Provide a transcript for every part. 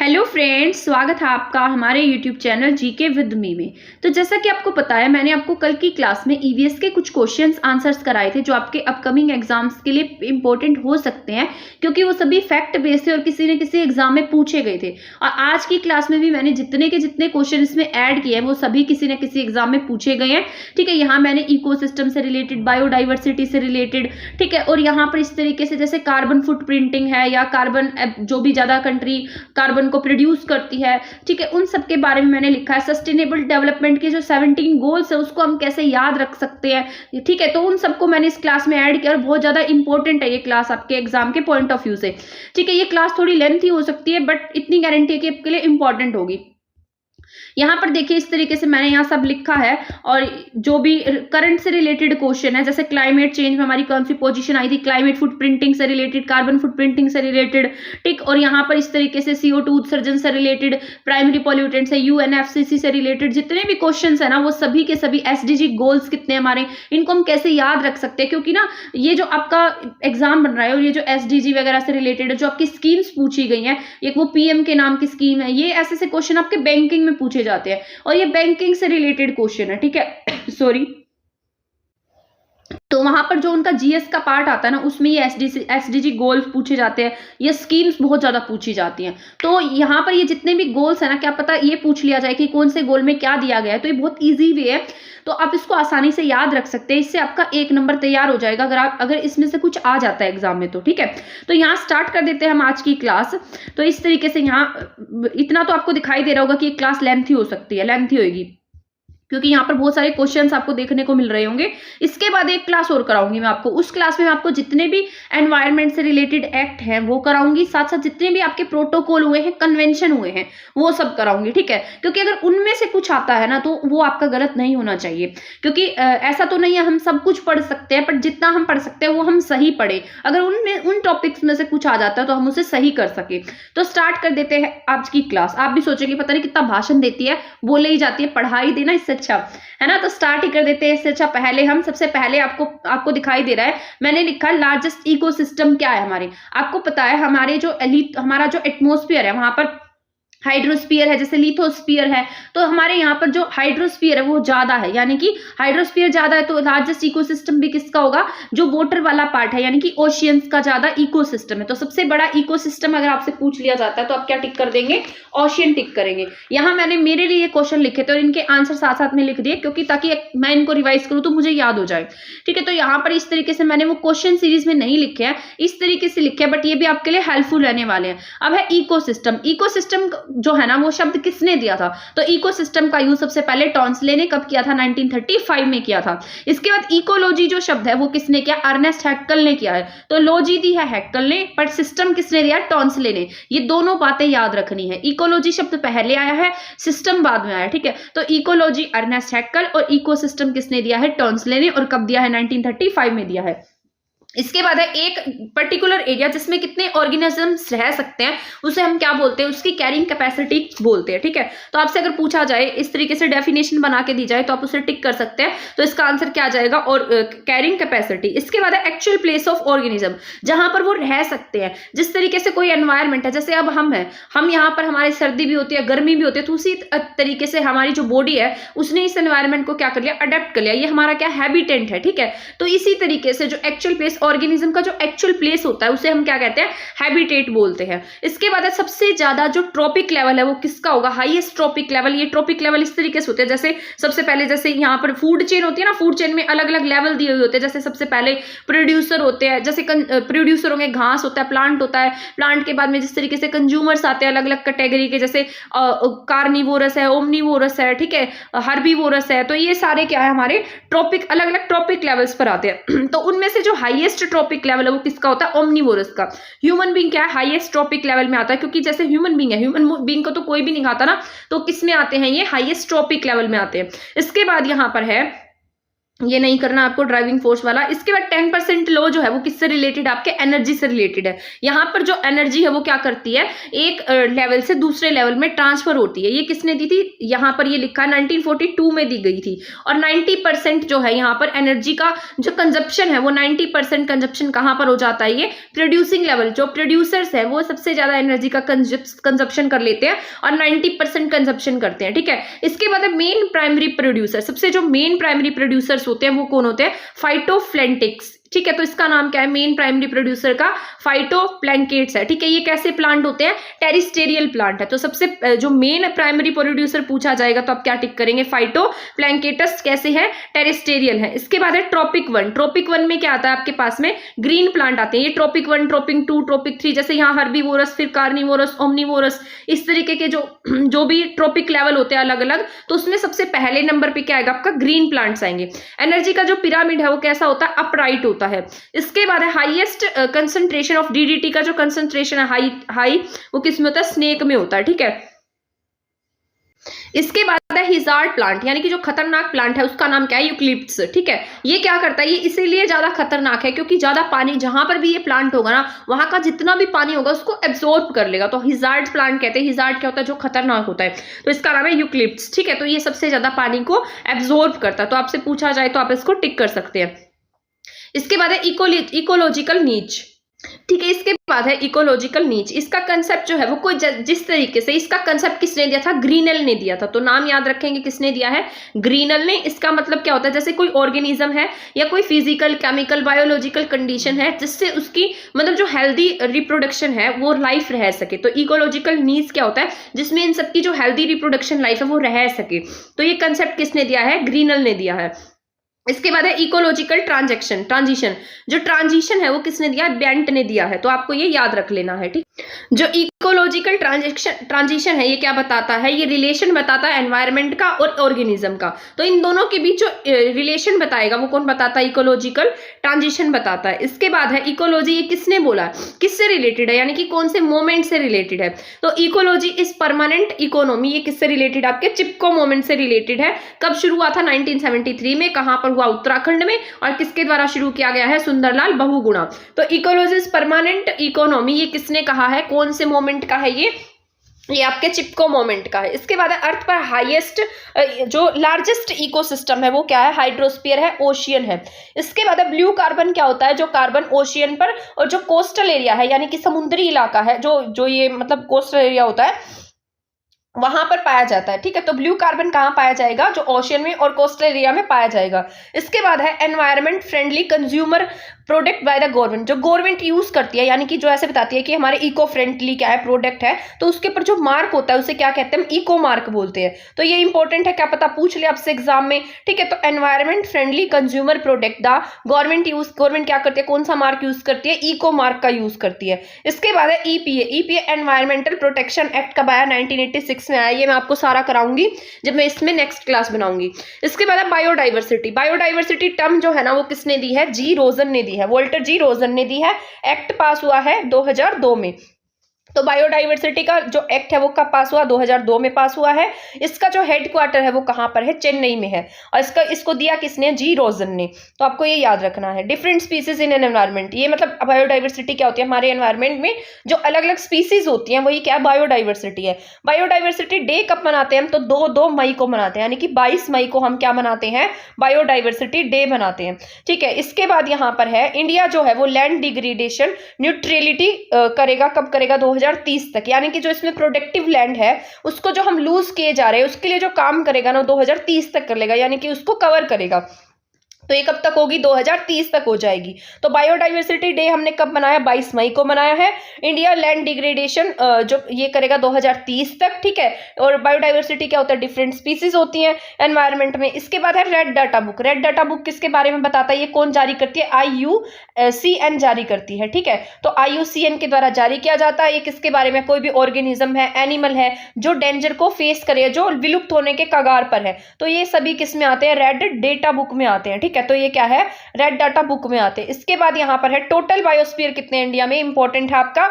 Hello friends, स्वागत है आपका हमारे YouTube channel GK with me में। तो जैसा कि आपको पता है, मैंने आपको कल की क्लास में ईवीएस के कुछ क्वेश्चंस आंसर्स कराए थे जो आपके अपकमिंग एग्जाम्स के लिए इंपॉर्टेंट हो सकते हैं, क्योंकि वो सभी फैक्ट बेस्ड थे और किसी न किसी एग्जाम में पूछे गए थे। और आज की क्लास में भी मैंने जितने क्वेश्चन इसमें ऐड किए हैं वो सभी किसी न किसी एग्जाम में पूछे गए हैं। ठीक है, यहाँ मैंने इकोसिस्टम से रिलेटेड, बायोडाइवर्सिटी से रिलेटेड, ठीक है, और यहाँ पर इस तरीके से जैसे कार्बन फुट प्रिंटिंग है या कार्बन, जो भी ज्यादा कंट्री कार्बन को प्रोड्यूस करती है, ठीक है, उन सब के बारे में मैंने लिखा है। सस्टेनेबल डेवलपमेंट के जो 17 गोल्स है उसको हम कैसे याद रख सकते हैं, ठीक है, तो उन सबको मैंने इस क्लास में ऐड किया और बहुत ज्यादा इंपॉर्टेंट है ये क्लास आपके एग्जाम के पॉइंट ऑफ व्यू से। ठीक है, ये क्लास थोड़ी लेंथी हो सकती है बट इतनी गारंटी है कि आपके लिए इंपॉर्टेंट होगी। यहाँ पर देखिए, इस तरीके से मैंने यहाँ सब लिखा है और जो भी करंट से रिलेटेड क्वेश्चन है, जैसे क्लाइमेट चेंज में हमारी कौन सी पोजीशन आई थी, क्लाइमेट फुट प्रिंटिंग से रिलेटेड, कार्बन फुट प्रिंटिंग से रिलेटेड, ठीक, और यहाँ पर इस तरीके से CO2 उत्सर्जन से रिलेटेड, प्राइमरी पॉल्यूटेंट से, UNFCCC से रिलेटेड जितने भी क्वेश्चन है ना, वो सभी के सभी SDG गोल्स कितने हमारे, इनको हम कैसे याद रख सकते हैं, क्योंकि ना ये जो आपका एग्जाम बन रहा है और ये जो SDG वगैरह से रिलेटेड जो आपकी स्कीम्स पूछी गई हैं, एक वो PM के नाम की स्कीम है, ये ऐसे क्वेश्चन आपके बैंकिंग में पूछे जाते हैं और ये बैंकिंग से रिलेटेड क्वेश्चन है। ठीक है सॉरी, तो वहां पर जो उनका GS का पार्ट आता है ना, उसमें ये SDG गोल्स पूछे जाते हैं, ये स्कीम्स बहुत ज्यादा पूछी जाती हैं। तो यहाँ पर ये जितने भी गोल्स है ना, क्या पता ये पूछ लिया जाए कि कौन से गोल में क्या दिया गया है, तो ये बहुत ईजी वे है, तो आप इसको आसानी से याद रख सकते हैं। इससे आपका 1 नंबर तैयार हो जाएगा अगर इसमें से कुछ आ जाता है एग्जाम में तो। ठीक है, तो यहाँ स्टार्ट कर देते हैं हम आज की क्लास। तो इस तरीके से यहाँ इतना तो आपको दिखाई दे रहा होगा कि क्लास लेंथी हो सकती है, लेंथी होगी, क्योंकि यहाँ पर बहुत सारे क्वेश्चंस आपको देखने को मिल रहे होंगे। इसके बाद एक क्लास और कराऊंगी मैं आपको, उस क्लास में मैं आपको जितने भी एनवायरनमेंट से रिलेटेड एक्ट हैं वो कराऊंगी, साथ साथ जितने भी आपके प्रोटोकॉल हुए हैं, कन्वेंशन हुए हैं, वो सब कराऊंगी। ठीक है, क्योंकि अगर उनमें से कुछ आता है ना तो वो आपका गलत नहीं होना चाहिए, क्योंकि ऐसा तो नहीं है हम सब कुछ पढ़ सकते हैं, पर जितना हम पढ़ सकते हैं वो हम सही पढ़े। अगर उनमें उन टॉपिक्स में से कुछ आ जाता है तो हम उसे सही कर सके। तो स्टार्ट कर देते हैं आज की क्लास। आप भी सोचेंगे पता नहीं कितना भाषण देती है, बोले ही जाती है, पढ़ाई देना इससे अच्छा है ना। तो स्टार्ट ही कर देते हैं। इससे अच्छा पहले हम सबसे पहले आपको दिखाई दे रहा है, मैंने लिखा लार्जेस्ट इकोसिस्टम क्या है हमारे। आपको पता है हमारा जो एटमॉस्फेयर है वहां पर हाइड्रोस्फीयर है, जैसे लिथोस्फीयर है, तो हमारे यहाँ पर जो हाइड्रोस्फीयर है वो ज्यादा है, यानी कि हाइड्रोस्फीयर ज्यादा है, तो लार्जेस्ट इकोसिस्टम भी किसका होगा, जो वाटर वाला पार्ट है, यानी कि ओशियंस का ज्यादा इकोसिस्टम है। तो सबसे बड़ा इकोसिस्टम अगर आपसे पूछ लिया जाता है तो आप क्या टिक कर देंगे, ओशियन टिक करेंगे। यहाँ मैंने मेरे लिए क्वेश्चन लिखे थे और इनके आंसर साथ साथ में लिख दिए, क्योंकि ताकि मैं इनको रिवाइज करूँ तो मुझे याद हो जाए। ठीक है, तो यहाँ पर इस तरीके से मैंने वो क्वेश्चन सीरीज में नहीं लिखे हैं, इस तरीके से लिखे हैं, बट ये भी आपके लिए हेल्पफुल रहने वाले हैं। अब है इकोसिस्टम। इकोसिस्टम जो है ना, वो शब्द किसने दिया था, तो इकोसिस्टम का यूज सबसे पहले टॉन्सले ने कब किया था, 1935 में किया था। इसके बाद इकोलॉजी जो शब्द है वो किसने किया, अर्नेस्ट हैक्कल ने किया है। तो लॉजी दी है हैक्कल ने, पर सिस्टम किसने दिया, टॉन्सले ने। ये दोनों बातें याद रखनी है, इकोलॉजी शब्द पहले आया है, सिस्टम बाद में आया। ठीक है, तो इकोलॉजी अर्नेस्ट हैक्कल और इकोसिस्टम किसने दिया है, टॉन्सले ने, और कब दिया है, 1935 में दिया है। इसके बाद है एक पर्टिकुलर एरिया जिसमें कितने ऑर्गेनिजम्स रह सकते हैं, उसे हम क्या बोलते हैं, उसकी कैरिंग कैपेसिटी बोलते हैं। ठीक है, तो आपसे अगर पूछा जाए, इस तरीके से डेफिनेशन बना के दी जाए तो आप उसे टिक कर सकते हैं। तो इसका आंसर क्या आ जाएगा, और कैरिंग कैपेसिटी। इसके बाद है एक्चुअल प्लेस ऑफ ऑर्गेनिज्म, जहां पर वो रह सकते हैं। जिस तरीके से कोई एनवायरमेंट है, जैसे अब हम हैं, हम यहाँ पर हमारी सर्दी भी होती है, गर्मी भी होती है, तो उसी तरीके से हमारी जो बॉडी है उसने इस एनवायरमेंट को क्या कर लिया, अडेप्ट कर लिया, ये हमारा क्या हैबिटेंट है। ठीक है, तो इसी तरीके से जो एक्चुअल प्लेस ऑर्गेनिज्म का जो एक्चुअल प्लेस होता है उसे हम क्या कहते हैं, हैबिटेट बोलते हैं। इसके बाद सबसे ज्यादा जो ट्रॉपिक लेवल है वो किसका होगा, हाईएस्ट ट्रॉपिक लेवल। ये ट्रॉपिक लेवल इस तरीके से होते हैं, जैसे सबसे पहले जैसे यहाँ पर फूड चेन होती है ना, फूड चेन में अलग अलग लेवल दिए हुए होते हैं। जैसे सबसे पहले प्रोड्यूसर होते हैं, जैसे प्रोड्यूसर होंगे, घास होता है, प्लांट होता है, प्लांट के बाद में जिस तरीके से कंज्यूमर्स आते हैं अलग अलग कैटेगरी के, जैसे कार्निवोरस है, ओमनीवोरस है, ठीक है, हर्बीवोरस है। तो ये सारे क्या है, हमारे ट्रॉपिक अलग अलग ट्रॉपिक लेवल्स पर आते हैं। तो उनमें से जो हाईएस्ट ट्रॉपिक लेवल है वो किसका होता है, ओमनीवोरस का। ह्यूमन बीइंग क्या है, हाईएस्ट ट्रॉपिक लेवल में आता है, क्योंकि जैसे ह्यूमन बीइंग है, ह्यूमन बीइंग को तो कोई भी नहीं खाता ना, तो किस में आते हैं, ये हाईएस्ट ट्रॉपिक लेवल में आते हैं। इसके बाद यहां पर है ये नहीं करना आपको ड्राइविंग फोर्स वाला। इसके बाद 10% लॉ जो है वो किससे रिलेटेड, आपके एनर्जी से रिलेटेड है। यहाँ पर जो एनर्जी है वो क्या करती है, एक लेवल से दूसरे लेवल में ट्रांसफर होती है। ये किसने दी थी, यहाँ पर ये लिखा है 1942 में दी गई थी। और 90% जो है यहाँ पर एनर्जी का जो कंजप्शन है वो 90% कंजप्शन कहाँ पर हो जाता है, ये प्रोड्यूसिंग लेवल, जो प्रोड्यूसर्स है वो सबसे ज्यादा एनर्जी का कंजप्शन कर लेते हैं और 90% कंजप्शन करते हैं, ठीक है। इसके बाद मेन प्राइमरी प्रोड्यूसर, सबसे जो मेन प्राइमरी प्रोड्यूसर्स होते हैं वो कौन होते हैं, फाइटोप्लैंटिक्स, ठीक है। तो इसका नाम क्या है, मेन प्राइमरी प्रोड्यूसर का फाइटोप्लैंकेट्स है, ठीक है। ये कैसे प्लांट होते हैं, टेरिस्टेरियल प्लांट है। तो सबसे जो मेन प्राइमरी प्रोड्यूसर पूछा जाएगा तो आप क्या टिक करेंगे, फाइटोप्लैंकेटस कैसे है, टेरिस्टेरियल है। इसके बाद है ट्रॉपिक 1। ट्रॉपिक 1 में क्या आता है आपके पास में, ग्रीन प्लांट आते हैं। ये ट्रॉपिक 1, ट्रॉपिक 2, ट्रॉपिक 3, जैसे यहाँ हर्बीवोरस, फिर कार्निवोरस, ओमनीवोरस, इस तरीके के जो भी ट्रॉपिक लेवल होते हैं अलग अलग, तो उसमें सबसे पहले नंबर पे क्या आएगा आपका, ग्रीन प्लांट्स आएंगे। एनर्जी का जो पिरामिड है वो कैसा होता है, अपराइट होता है। इसके बाद है हाईएस्ट कंसंट्रेशन ऑफ डीडीटी का जो कंसंट्रेशन है हाई वो किस में होता है, स्नेक में होता है, ठीक है। इसके बाद है हिजार्ड प्लांट, यानी कि जो खतरनाक प्लांट है उसका नाम क्या है, यूकलिप्टस, ठीक है। ये क्या करता है, ये इसीलिए ज्यादा खतरनाक है क्योंकि ज्यादा पानी जहां पर भी ये प्लांट होगा ना, वहां का जितना भी पानी होगा उसको एब्जॉर्ब कर लेगा। तो हिजार्ड प्लांट कहते हैं। हिजार्ड क्या होता है, जो खतरनाक होता है, तो इसका नाम है यूकलिप्टस, ठीक है। तो ये सबसे ज्यादा पानी को एब्जॉर्ब करता है। तो आपसे पूछा जाए तो आप इसको टिक कर सकते हैं। इसके बाद है इकोलॉजिकल नीच, ठीक है। इसके बाद है इकोलॉजिकल नीच। इसका कंसेप्ट जो है वो कोई जिस तरीके से, इसका कंसेप्ट किसने दिया था, ग्रीनल ने दिया था। तो नाम याद रखेंगे किसने दिया है, ग्रीनल ने। इसका मतलब क्या होता है, जैसे कोई ऑर्गेनिज्म है या कोई फिजिकल, केमिकल, बायोलॉजिकल कंडीशन है जिससे उसकी मतलब जो हेल्दी रिप्रोडक्शन है वो लाइफ रह सके। तो इकोलॉजिकल नीड्स क्या होता है, जिसमें इन सबकी जो हेल्दी रिप्रोडक्शन लाइफ है वो रह सके। तो ये कंसेप्ट किसने दिया है, ग्रीनल ने दिया है। इसके बाद है इकोलॉजिकल ट्रांजिशन। जो ट्रांजिशन है वो किसने दिया, बेंट ने दिया है। तो आपको ये याद रख लेना है, ठीक। जो इकोलॉजिकल ट्रांजिशन है ये क्या बताता है, ये रिलेशन बताता है एनवायरनमेंट का और ऑर्गेनिज्म का। तो इन दोनों के बीच जो रिलेशन बताएगा वो कौन बताता है, इकोलॉजिकल ट्रांजिशन बताता है। इसके बाद है इकोलॉजी, ये किसने बोला, किससे रिलेटेड है, यानी कि कौन से मोमेंट से रिलेटेड है। तो इकोलॉजी इज परमानेंट इकोनॉमी, ये किससे रिलेटेड, आपके चिपको मोमेंट से रिलेटेड है। कब शुरू हुआ था, 1973 में। कहां पर हुआ, उत्तराखंड में। और किसके द्वारा शुरू किया गया है, सुंदरलाल बहुगुणा। तो इकोलॉजी इज परमानेंट इकोनॉमी, ये किसने कहा है, कौन से मोमेंट का है, ये आपके चिपको मोमेंट का है। इसके बाद अर्थ पर हाईएस्ट जो लार्जेस्ट इकोसिस्टम है वो क्या है, हाइड्रोस्फीयर है, ओशियन है। इसके बाद ब्लू कार्बन क्या होता है, जो कार्बन ओशियन पर और जो कोस्टल एरिया है यानी कि समुद्री इलाका है, जो ये मतलब कोस्टल एरिया होता है वहां पर पाया जाता है, ठीक है। तो ब्लू कार्बन कहाँ पाया जाएगा, जो ओशियन में और कोस्टल एरिया में पाया जाएगा। इसके बाद है environment friendly consumer product by the government, जो गवर्नमेंट यूज करती है, यानी कि जो ऐसे बताती है कि हमारे इको फ्रेंडली क्या है प्रोडक्ट है, तो उसके ऊपर जो मार्क होता है उसे क्या कहते हैं, इको मार्क बोलते हैं। तो ये इंपॉर्टेंट है, क्या पता पूछ ले आपसे एग्जाम में, ठीक है। तो environment friendly consumer product the government क्या करती है, कौन सा मार्क यूज करती है, इको मार्क का यूज करती है। इसके बाद है ईपीए एनवायरमेंटल प्रोटेक्शन एक्ट कब आया, 1986 में आया। ये मैं आपको सारा कराऊंगी जब मैं इसमें नेक्स्ट क्लास बनाऊंगी। इसके बाद है बायोडाइवर्सिटी टर्म जो है ना वो किसने दी है, जी रोजन ने दी है, वोल्टर जी रोजन ने दी है। एक्ट पास हुआ है 2002 में। तो बायोडाइवर्सिटी का जो एक्ट है वो कब पास हुआ, 2002 में पास हुआ है। इसका जो हेडक्वार्टर है वो कहां पर है, चेन्नई में है। और इसको दिया किसने, जी रोजन ने। तो आपको ये याद रखना है। Different species in an environment, ये मतलब बायोडाइवर्सिटी क्या होती है, हमारे एनवायरमेंट में जो अलग अलग स्पीसीज होती हैं वही क्या बायोडाइवर्सिटी है। बायोडाइवर्सिटी डे कब मनाते हैं हम, तो 2 मई को मनाते हैं, यानी कि 22 मई को हम क्या मनाते हैं, बायोडाइवर्सिटी डे मनाते हैं, ठीक है। इसके बाद यहाँ पर है इंडिया जो है वो लैंड डिग्रेडेशन न्यूट्रलिटी करेगा, कब करेगा, 2030 तक। यानी कि जो इसमें प्रोडक्टिव लैंड है उसको जो हम लूज किए जा रहे हैं उसके लिए जो काम करेगा ना 2030 तक कर लेगा, यानी कि उसको कवर करेगा। तो ये कब तक होगी, 2030 तक हो जाएगी। तो बायोडाइवर्सिटी डे हमने कब मनाया, 22 मई को मनाया है। इंडिया लैंड डिग्रेडेशन जो ये करेगा 2030 तक, ठीक है। और बायोडाइवर्सिटी क्या होता है, डिफरेंट स्पीसीज होती हैं एनवायरनमेंट में। इसके बाद है red data book. Red data book किसके बारे में बताता है, ये कौन जारी करती है, IUCN जारी करती है, ठीक है। तो IUCN के द्वारा जारी किया जाता है। ये किसके बारे में, कोई भी ऑर्गेनिज्म है, एनिमल है जो डेंजर को फेस करे, जो विलुप्त होने के कगार पर है, तो ये सभी किस में आते हैं, रेड डेटा बुक में आते हैं, ठीक है। तो ये क्या है, रेड डाटा बुक में आते हैं। इसके बाद यहां पर है टोटल बायोस्फीयर कितने इंडिया में, इंपॉर्टेंट है आपका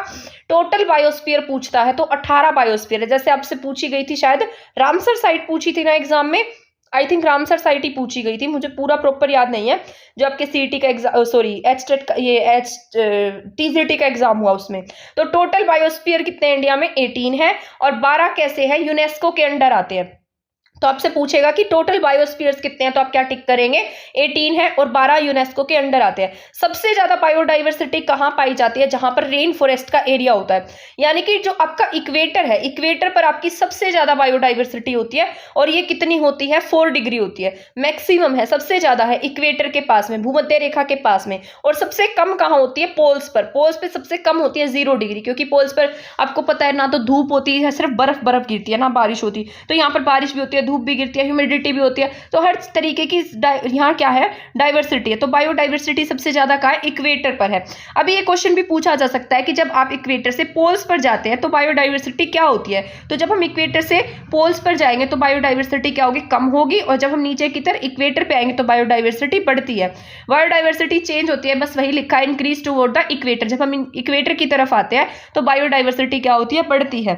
टोटल बायोस्फीयर पूछता है, तो 18 बायोस्फीयर है। जैसे आपसे पूछी गई थी शायद रामसर साइट पूछी थी ना एग्जाम में, आई थिंक रामसर साइट ही पूछी गई थी, मुझे पूरा प्रॉपर याद नहीं है। जो आपके सीईटी का एग्जाम, सॉरी एचटेट का, ये टीजीटी का एग्जाम हुआ उसमें। तो टोटल बायोस्फीयर कितने इंडिया में? 18 है। और 12 कैसे है? यूनेस्को के अंडर आते हैं। तो आपसे पूछेगा कि टोटल बायोस्फीयर्स कितने हैं, तो आप क्या टिक करेंगे? 18 है और 12 यूनेस्को के अंडर आते हैं। सबसे ज्यादा बायोडाइवर्सिटी कहाँ पाई जाती है? जहां पर रेन फॉरेस्ट का एरिया होता है, यानी कि जो आपका इक्वेटर है, इक्वेटर पर आपकी सबसे ज्यादा बायोडाइवर्सिटी होती है। और ये कितनी होती है? 4 डिग्री होती है, मैक्सिमम है, सबसे ज्यादा है इक्वेटर के पास में, भूमध्य रेखा के पास में। और सबसे कम कहाँ होती है? पोल्स पर। पोल्स पे सबसे कम होती है 0 डिग्री, क्योंकि पोल्स पर आपको पता है ना तो धूप होती है, सिर्फ बर्फ बर्फ गिरती है, ना बारिश होती। तो यहाँ पर बारिश भी होती है, धूप भी गिरती है, ह्यूमिडिटी भी होती है। तो हर तरीके की यहाँ क्या है? डाइवर्सिटी है। तो बायोडाइवर्सिटी सबसे ज्यादा कहाँ है? इक्वेटर पर है। अभी ये क्वेश्चन भी पूछा जा सकता है कि जब आप इक्वेटर से पोल्स पर जाते हैं तो बायोडाइवर्सिटी क्या होती है? तो जब हम इक्वेटर से पोल्स पर जाएंगे तो बायोडाइवर्सिटी क्या होगी? कम होगी। और जब हम नीचे की तरफ इक्वेटर पे आएंगे तो बायोडाइवर्सिटी बढ़ती है। बायोडाइवर्सिटी चेंज होती है, बस वही लिखा है, इंक्रीज टुवर्ड द इक्वेटर। जब हम इक्वेटर की तरफ आते हैं तो बायोडाइवर्सिटी क्या होती है? बढ़ती है।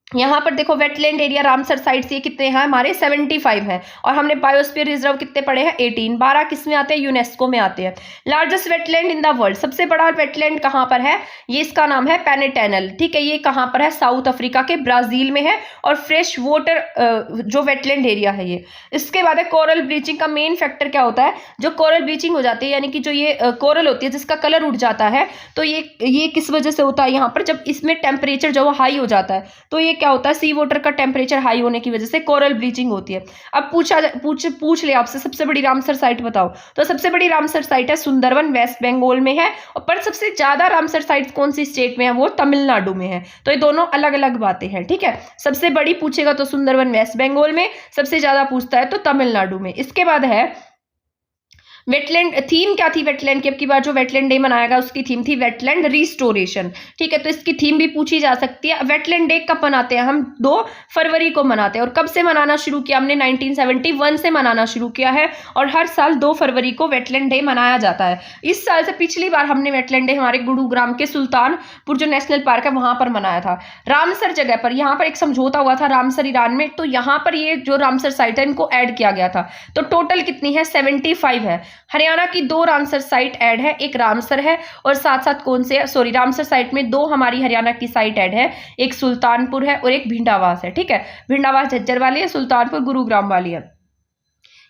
यहाँ पर देखो वेटलैंड एरिया रामसर साइट से कितने हैं हमारे? 75 हैं। और हमने बायोस्फीयर रिजर्व कितने पढ़े हैं? 18। 12 किस में आते हैं? यूनेस्को में आते हैं। Largest wetland in the world, सबसे बड़ा वेटलैंड कहाँ पर है? ये इसका नाम है पेनेटेनल, ठीक है। ये कहाँ पर है? साउथ अफ्रीका के ब्राजील में है। और फ्रेश वाटर जो वेटलैंड एरिया है ये। इसके बाद है कोरल ब्लीचिंग का मेन फैक्टर क्या होता है? जो कोरल ब्लीचिंग हो जाती है, यानी कि जो ये कोरल होती है जिसका कलर उड़ जाता है, तो ये किस वजह से होता है? यहाँ पर जब इसमें टेम्परेचर जो हाई हो जाता है तो ये क्या होता है? सी वाटर का टेम्परेचर हाई होने की वजह से कोरल ब्लीचिंग होती है। अब पूछ ले आपसे सबसे बड़ी रामसर साइट बताओ, तो सबसे बड़ी रामसर साइट है सुंदरवन, वेस्ट बंगाल में है। और पर सबसे ज्यादा रामसर साइट कौन सी स्टेट में है? वो तमिलनाडु में है। तो ये दोनों अलग अलग बातें हैं, ठीक है। सबसे बड़ी पूछेगा तो सुंदरवन वेस्ट बंगाल में, सबसे ज्यादा पूछता है तो तमिलनाडु में। इसके बाद है वेटलैंड। थीम क्या थी वेटलैंड की? अब की बार जो वेटलैंड डे मनाया गया उसकी थीम थी वेटलैंड रिस्टोरेशन, ठीक है। तो इसकी थीम भी पूछी जा सकती है। वेटलैंड डे कब मनाते हैं हम? 2 फरवरी को मनाते हैं। और कब से मनाना शुरू किया हमने? 1971 से मनाना शुरू किया है। और हर साल 2 फरवरी को वेटलैंड डे मनाया जाता है। इस साल से पिछली बार हमने वेटलैंड डे हमारे गुरुग्राम के सुल्तानपुर जो नेशनल पार्क है वहां पर मनाया था। रामसर जगह पर, यहाँ पर एक समझौता हुआ था रामसर ईरान में, तो यहाँ पर ये जो रामसर साइट है इनको ऐड किया गया था। तो टोटल कितनी है? 75 है। हरियाणा की 2 रामसर साइट ऐड है, एक रामसर है और साथ साथ कौन से? सॉरी, रामसर साइट में 2 हमारी हरियाणा की साइट ऐड है, एक सुल्तानपुर है और एक भिंडावास है, ठीक है। भिंडावास झज्जर वाली है, सुल्तानपुर गुरुग्राम वाली है।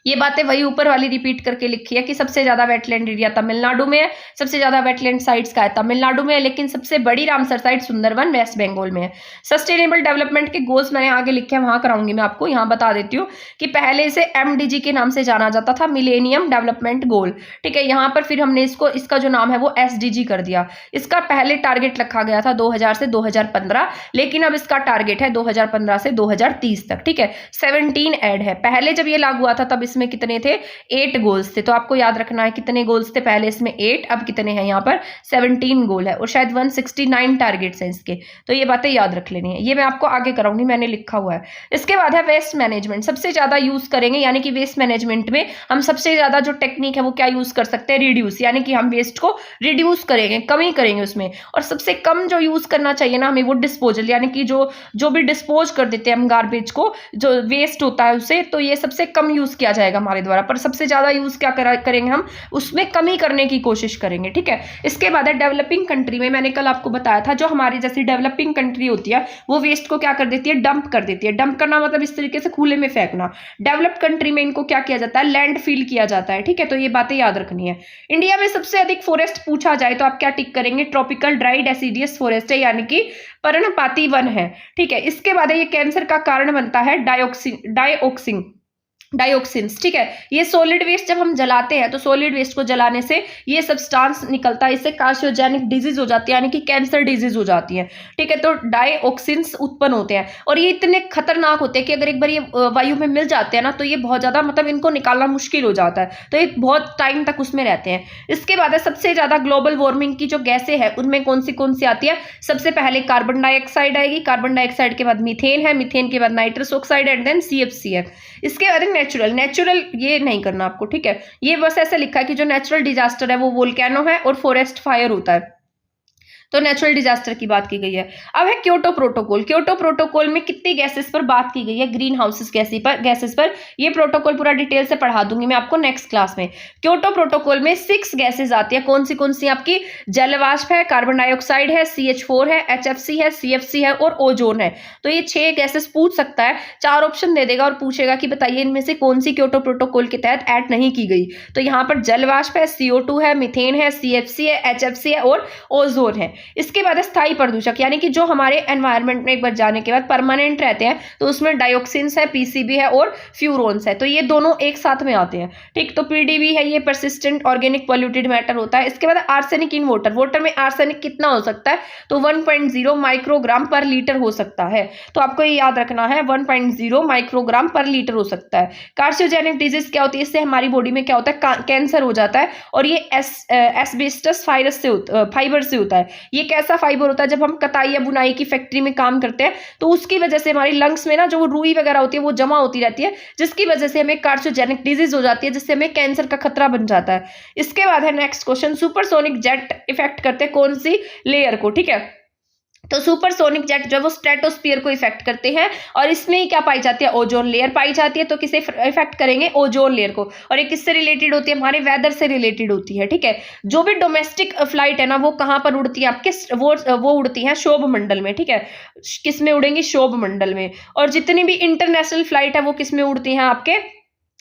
ये बातें वही ऊपर वाली रिपीट करके लिखी है कि सबसे ज्यादा वेटलैंड एरिया तमिलनाडु में है, सबसे ज्यादा वेटलैंड साइट्स का है तमिलनाडु में है, लेकिन सबसे बड़ी Ramsar site Sundarban West Bengal में है। सस्टेनेबल डेवलपमेंट के गोल्स मैंने आगे लिखे हैं, वहां कराऊंगी मैं आपको। यहाँ बता देती हूँ कि पहले इसे MDG के नाम से जाना जाता था, मिलेनियम डेवलपमेंट गोल, ठीक है। यहाँ पर फिर हमने इसका जो नाम है वो SDG कर दिया। इसका पहले टारगेट रखा गया था 2000 से 2015, लेकिन अब इसका टारगेट है 2015 से 2030 तक, ठीक है। 17 ऐड है। पहले जब ये लागू हुआ था तब इसमें कितने थे? 8 गोल्स थे। तो आपको याद रखना है कितने गोल्स थे पहले इसमें? 8। अब कितने हैं यहाँ पर? 17 गोल है। और शायद 169 टारगेट्स हैं इसके। तो ये बातें याद रख लेनी है, ये मैं आपको आगे कराऊंगी, मैंने लिखा हुआ है। इसके बाद है वेस्ट मैनेजमेंट, सबसे ज्यादा यूज करेंगे, यानी कि वेस्ट मैनेजमेंट में हम सबसे ज्यादा जो टेक्निक है वो क्या यूज कर सकते हैं? रिड्यूस, यानी कि हम वेस्ट को रिड्यूस करेंगे, कमी करेंगे उसमें। और सबसे कम जो यूज करना चाहिए ना हमें, वो डिस्पोजल, यानी कि जो भी डिस्पोज कर देते हैं हम गार्बेज को, जो वेस्ट होता है उसे, तो ये सबसे कम यूज किया जाएगा हमारे द्वारा। पर सबसे ज्यादा यूज क्या करेंगे हम? उसमें कमी करने की कोशिश करेंगे, ठीक है। इसके बाद है डेवलपिंग कंट्री में, मैंने कल आपको बताया था जो हमारी जैसी डेवलपिंग कंट्री होती है वो वेस्ट को क्या कर देती है? डंप कर देती है। डंप करना मतलब इस तरीके से खुले में फेंकना। डेवलप्ड कंट्री में इनको क्या किया जाता है? लैंड फील किया जाता है, ठीक है। तो ये बातें याद रखनी है। इंडिया में सबसे अधिक फॉरेस्ट पूछा जाए तो आप क्या टिक करेंगे? ट्रॉपिकल ड्राई डेसिडियस फॉरेस्ट है, यानी कि पर्णपाती वन है, ठीक है। इसके बाद ये कैंसर का कारण बनता है डाइऑक्सिन्स, ठीक है। ये सॉलिड वेस्ट जब हम जलाते हैं तो सॉलिड वेस्ट को जलाने से ये सब्सटेंस निकलता है, इससे कार्सियोजेनिक डिजीज हो जाती है, यानी कि कैंसर डिजीज हो जाती है, ठीक है। तो डाइऑक्सिन्स उत्पन्न होते हैं और ये इतने खतरनाक होते हैं कि अगर एक बार ये वायु में मिल जाते हैं ना तो ये बहुत ज्यादा, मतलब इनको निकालना मुश्किल हो जाता है, तो ये बहुत टाइम तक उसमें रहते हैं। इसके बाद है सबसे ज्यादा ग्लोबल वार्मिंग की जो गैसें हैं उनमें कौन सी आती है? सबसे पहले कार्बन डाइऑक्साइड आएगी, कार्बन डाइऑक्साइड के बाद मीथेन है, मीथेन के बाद nitrous oxide and then CFC है। इसके बाद नेचुरल ये नहीं करना आपको, ठीक है। ये बस ऐसा लिखा है कि जो नेचुरल डिजास्टर है वो वोल्केनो है और फॉरेस्ट फायर होता है। तो नेचुरल डिजास्टर की बात की गई है। अब है क्योटो प्रोटोकॉल। क्योटो प्रोटोकॉल में कितनी गैसेस पर बात की गई है, ग्रीन हाउसेस गैसेस पर। ये प्रोटोकॉल पूरा डिटेल से पढ़ा दूंगी मैं आपको नेक्स्ट क्लास में। क्योटो प्रोटोकॉल में 6 गैसेस आती है। कौन सी आपकी जलवाष्प है, कार्बन डाइऑक्साइड है, CH4 है, HFC है, CFC है और ओजोन है। तो ये 6 गैसेस पूछ सकता है, 4 ऑप्शन दे देगा और पूछेगा कि बताइए इनमें से कौन सी क्योटो प्रोटोकॉल के तहत ऐड नहीं की गई। तो यहाँ पर जलवाष्प है, CO2 है, मीथेन है, CFC है, HFC है और ओजोन है। इसके बाद स्थायी प्रदूषक, यानी कि जो हमारे एनवायरनमेंट में एक बार जाने के बाद परमानेंट रहते हैं, तो उसमें डायोक्सिन्स है, PCB है और फ्यूरोन्स है। तो ये दोनों एक साथ में आते हैं, ठीक। तो PDB है, ये परसिस्टेंट ऑर्गेनिक पॉल्यूटेड मैटर होता है। इसके बाद आर्सेनिक इन वाटर। वाटर में आर्सेनिक कितना हो सकता है, तो 1.0 माइक्रोग्राम पर लीटर हो सकता है। तो आपको ये याद रखना है, 1.0 माइक्रोग्राम पर लीटर हो सकता है। कार्सिनोजेनिक डिजीज क्या होती है, इससे हमारी बॉडी में क्या होता है, कैंसर हो जाता है। और ये एस्बेस्टस फाइबर से होता है। ये कैसा फाइबर होता है, जब हम कताई या बुनाई की फैक्ट्री में काम करते हैं तो उसकी वजह से हमारी लंग्स में ना जो रुई वगैरह होती है वो जमा होती रहती है, जिसकी वजह से हमें कार्सिनोजेनिक डिजीज हो जाती है, जिससे हमें कैंसर का खतरा बन जाता है। इसके बाद है next question, supersonic jet effect करते हैं कौन सी लेयर को, ठीक है। तो सुपरसोनिक जेट जो है वो स्ट्रेटोस्फीयर को इफेक्ट करते हैं और इसमें ही क्या पाई जाती है, ओजोन लेयर पाई जाती है। तो किसे इफेक्ट करेंगे, ओजोन लेयर को। और ये किससे रिलेटेड होती है, हमारे वेदर से रिलेटेड होती है, ठीक है। जो भी डोमेस्टिक फ्लाइट है ना वो कहाँ पर उड़ती है आपके, वो उड़ती है क्षोभ मंडल में, ठीक है। किस में उड़ेंगी, क्षोभ मंडल में। और जितनी भी इंटरनेशनल फ्लाइट है वो किस में उड़ती हैं, आपके